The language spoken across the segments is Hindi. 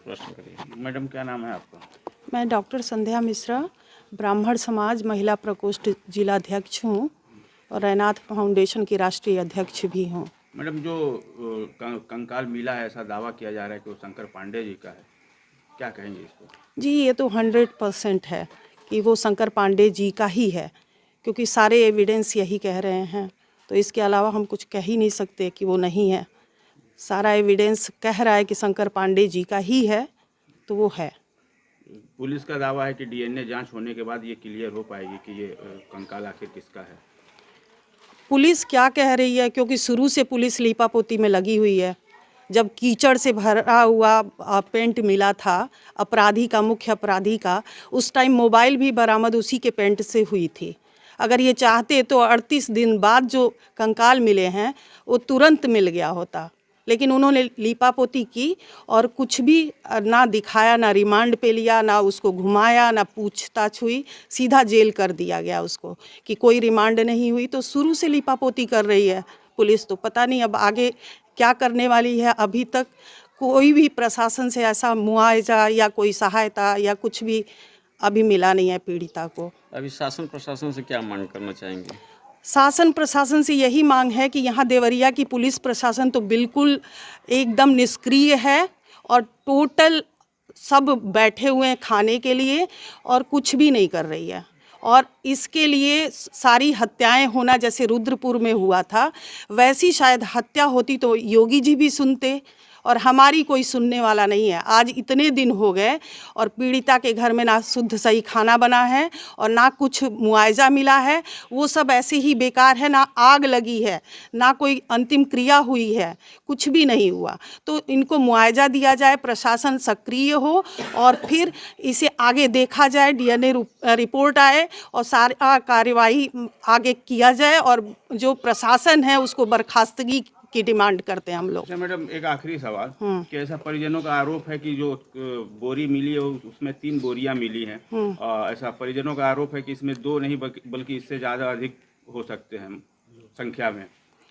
प्रश्न करिए। मैडम क्या नाम है आपका? मैं डॉक्टर संध्या मिश्रा, ब्राह्मण समाज महिला प्रकोष्ठ जिलाध्यक्ष हूँ और रैनाथ फाउंडेशन की राष्ट्रीय अध्यक्ष भी हूँ। मैडम जो कंकाल मिला है, ऐसा दावा किया जा रहा है कि वो शंकर पांडे जी का है, क्या कहेंगे इस पर? जी, ये तो 100% है कि वो शंकर पांडे जी का ही है, क्योंकि सारे एविडेंस यही कह रहे हैं। तो इसके अलावा हम कुछ कह ही नहीं सकते कि वो नहीं है। सारा एविडेंस कह रहा है कि शंकर पांडे जी का ही है, तो वो है। पुलिस का दावा है कि डीएनए जांच होने के बाद ये क्लियर हो पाएगी कि ये कंकाल आखिर किसका है। पुलिस क्या कह रही है, क्योंकि शुरू से पुलिस लीपापोती में लगी हुई है। जब कीचड़ से भरा हुआ पेंट मिला था अपराधी का, मुख्य अपराधी का, उस टाइम मोबाइल भी बरामद उसी के पेंट से हुई थी। अगर ये चाहते तो 38 दिन बाद जो कंकाल मिले हैं वो तुरंत मिल गया होता, लेकिन उन्होंने लीपापोती की और कुछ भी ना दिखाया, ना रिमांड पे लिया, ना उसको घुमाया, ना पूछताछ हुई, सीधा जेल कर दिया गया उसको कि कोई रिमांड नहीं हुई। तो शुरू से लीपापोती कर रही है पुलिस, तो पता नहीं अब आगे क्या करने वाली है। अभी तक कोई भी प्रशासन से ऐसा मुआवजा या कोई सहायता या कुछ भी अभी मिला नहीं है पीड़िता को। अभी शासन प्रशासन से क्या मांग करना चाहेंगे? शासन प्रशासन से यही मांग है कि यहाँ देवरिया की पुलिस प्रशासन तो बिल्कुल एकदम निष्क्रिय है और टोटल सब बैठे हुए हैं खाने के लिए और कुछ भी नहीं कर रही है। और इसके लिए सारी हत्याएं होना जैसे रुद्रपुर में हुआ था, वैसी शायद हत्या होती तो योगी जी भी सुनते, और हमारी कोई सुनने वाला नहीं है। आज इतने दिन हो गए और पीड़िता के घर में ना शुद्ध सही खाना बना है और ना कुछ मुआवजा मिला है, वो सब ऐसे ही बेकार है। ना आग लगी है, ना कोई अंतिम क्रिया हुई है, कुछ भी नहीं हुआ। तो इनको मुआवजा दिया जाए, प्रशासन सक्रिय हो और फिर इसे आगे देखा जाए, डीएनए रिपोर्ट आए और सारा कार्यवाही आगे किया जाए, और जो प्रशासन है उसको बर्खास्तगी की डिमांड करते हैं हम लोग। अच्छा मैडम, एक आखिरी सवाल कि ऐसा परिजनों का आरोप है कि जो बोरी मिली है उसमें 3 बोरियां मिली हैं। ऐसा परिजनों का आरोप है कि इसमें 2 नहीं बल्कि इससे ज़्यादा अधिक हो सकते हैं संख्या में,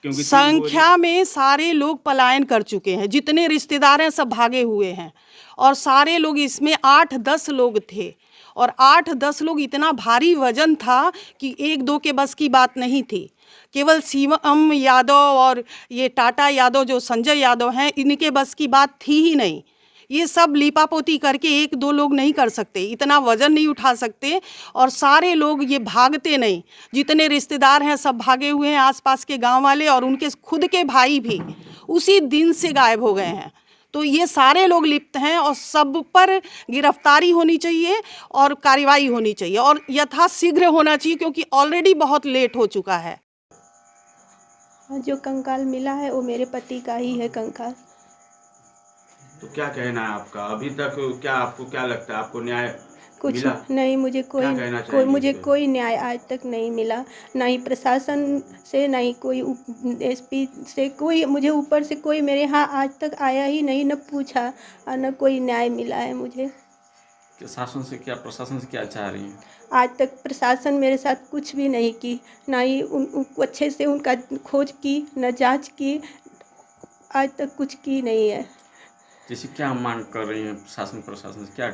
क्योंकि संख्या में सारे लोग पलायन कर चुके हैं, जितने रिश्तेदार हैं सब भागे हुए हैं, और सारे लोग इसमें 8-10 लोग थे, और 8-10 लोग इतना भारी वजन था कि 1-2 के बस की बात नहीं थी। केवल शिवम यादव और ये टाटा यादव जो संजय यादव हैं, इनके बस की बात थी ही नहीं। ये सब लीपापोती करके 1-2 लोग नहीं कर सकते, इतना वजन नहीं उठा सकते, और सारे लोग ये भागते नहीं। जितने रिश्तेदार हैं सब भागे हुए हैं, आसपास के गांव वाले, और उनके खुद के भाई भी उसी दिन से गायब हो गए हैं। तो ये सारे लोग लिप्त हैं और सब पर गिरफ्तारी होनी चाहिए और कार्रवाई होनी चाहिए, और यथाशीघ्र होना चाहिए, क्योंकि ऑलरेडी बहुत लेट हो चुका है। जो कंकाल मिला है वो मेरे पति का ही है कंकाल। तो क्या कहना है आपका अभी तक? क्या आपको क्या लगता है, आपको न्याय कुछ मिला? नहीं, मुझे क्या कहना कोई चाहेंगे मुझे इस पे? कोई न्याय आज तक नहीं मिला, ना ही प्रशासन से, ना ही कोई एसपी से, कोई मुझे ऊपर से कोई मेरे यहाँ आज तक आया ही नहीं, न पूछा और न कोई न्याय मिला है मुझे। शासन से क्या, प्रशासन से क्या चाह रही हैं? आज तक प्रशासन मेरे साथ कुछ भी नहीं की, ना ही उनको अच्छे से उनका खोज की, न जांच की, आज तक कुछ की नहीं है। जैसे क्या मांग कर रही हैं शासन प्रशासन से, क्या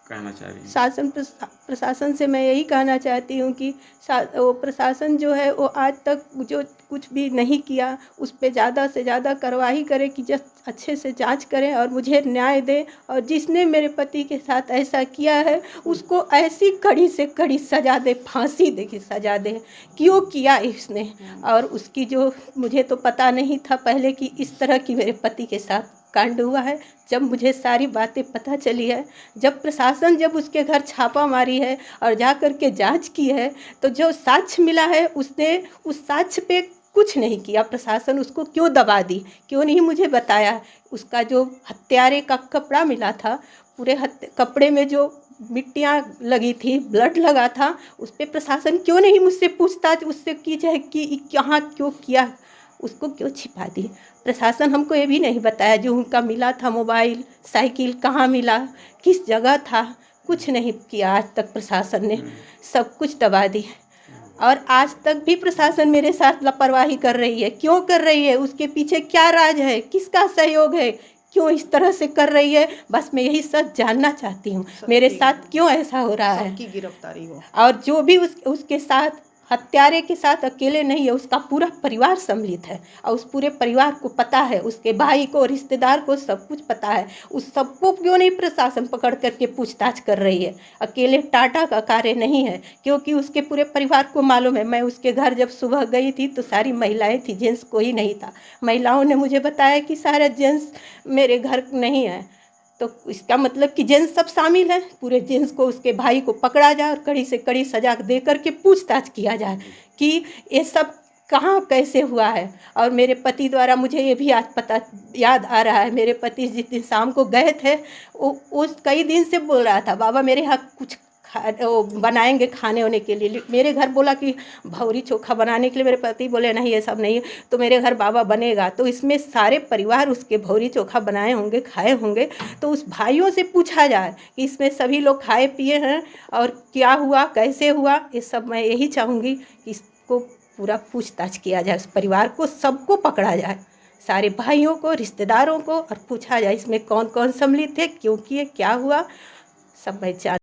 कहना चाह रही हैं? शासन प्रशासन से मैं यही कहना चाहती हूँ कि वो प्रशासन जो है वो आज तक जो कुछ भी नहीं किया, उस पर ज़्यादा से ज़्यादा कार्रवाई करे, कि जस्ट अच्छे से जांच करें और मुझे न्याय दे, और जिसने मेरे पति के साथ ऐसा किया है उसको ऐसी कड़ी से कड़ी सज़ा दे, फांसी दे के सज़ा दे। क्यों किया इसने? और उसकी जो, मुझे तो पता नहीं था पहले कि इस तरह की मेरे पति के साथ कांड हुआ है। जब मुझे सारी बातें पता चली है, जब प्रशासन जब उसके घर छापा मारी है और जा कर के जांच की है, तो जो साक्ष्य मिला है उसने उस साक्ष्य पे कुछ नहीं किया। प्रशासन उसको क्यों दबा दी, क्यों नहीं मुझे बताया? उसका जो हत्यारे का कपड़ा मिला था, पूरे कपड़े में जो मिट्टियाँ लगी थी, ब्लड लगा था, उस पर प्रशासन क्यों नहीं मुझसे पूछताछ उससे की जाए कि यहाँ क्यों किया, उसको क्यों छिपा दी? प्रशासन हमको ये भी नहीं बताया जो उनका मिला था मोबाइल, साइकिल कहाँ मिला, किस जगह था, कुछ नहीं किया आज तक प्रशासन ने, सब कुछ दबा दी। और आज तक भी प्रशासन मेरे साथ लापरवाही कर रही है। क्यों कर रही है? उसके पीछे क्या राज है, किसका सहयोग है, क्यों इस तरह से कर रही है, बस मैं यही सच जानना चाहती हूँ, मेरे साथ क्यों ऐसा हो रहा है। सबकी गिरफ्तारी हो। और जो भी उसके साथ, हत्यारे के साथ अकेले नहीं है, उसका पूरा परिवार सम्मिलित है और उस पूरे परिवार को पता है, उसके भाई को, रिश्तेदार को सब कुछ पता है। उस सबको क्यों नहीं प्रशासन पकड़ करके पूछताछ कर रही है। अकेले टाटा का कार्य नहीं है, क्योंकि उसके पूरे परिवार को मालूम है। मैं उसके घर जब सुबह गई थी तो सारी महिलाएं थी, जेंट्स कोई नहीं था। महिलाओं ने मुझे बताया कि सारा जेंट्स मेरे घर नहीं है, तो इसका मतलब कि जेंट्स सब शामिल हैं। पूरे जेंट्स को, उसके भाई को पकड़ा जाए और कड़ी से कड़ी सजा दे करके पूछताछ किया जाए कि ये सब कहाँ कैसे हुआ है। और मेरे पति द्वारा मुझे ये भी आज पता याद आ रहा है, मेरे पति जिस दिन शाम को गए थे, वो कई दिन से बोल रहा था बाबा मेरे यहाँ कुछ वो बनाएंगे खाने होने के लिए। मेरे घर बोला कि भौरी चोखा बनाने के लिए, मेरे पति बोले नहीं ये सब नहीं है, तो मेरे घर बाबा बनेगा। तो इसमें सारे परिवार उसके भौरी चोखा बनाए होंगे, खाए होंगे। तो उस भाइयों से पूछा जाए कि इसमें सभी लोग खाए पिए हैं और क्या हुआ, कैसे हुआ, ये सब मैं यही चाहूँगी कि इसको पूरा पूछताछ किया जाए, उस परिवार को सबको पकड़ा जाए, सारे भाइयों को, रिश्तेदारों को, और पूछा जाए इसमें कौन कौन सम्मिलित थे, क्यों किए, क्या हुआ, सब मैं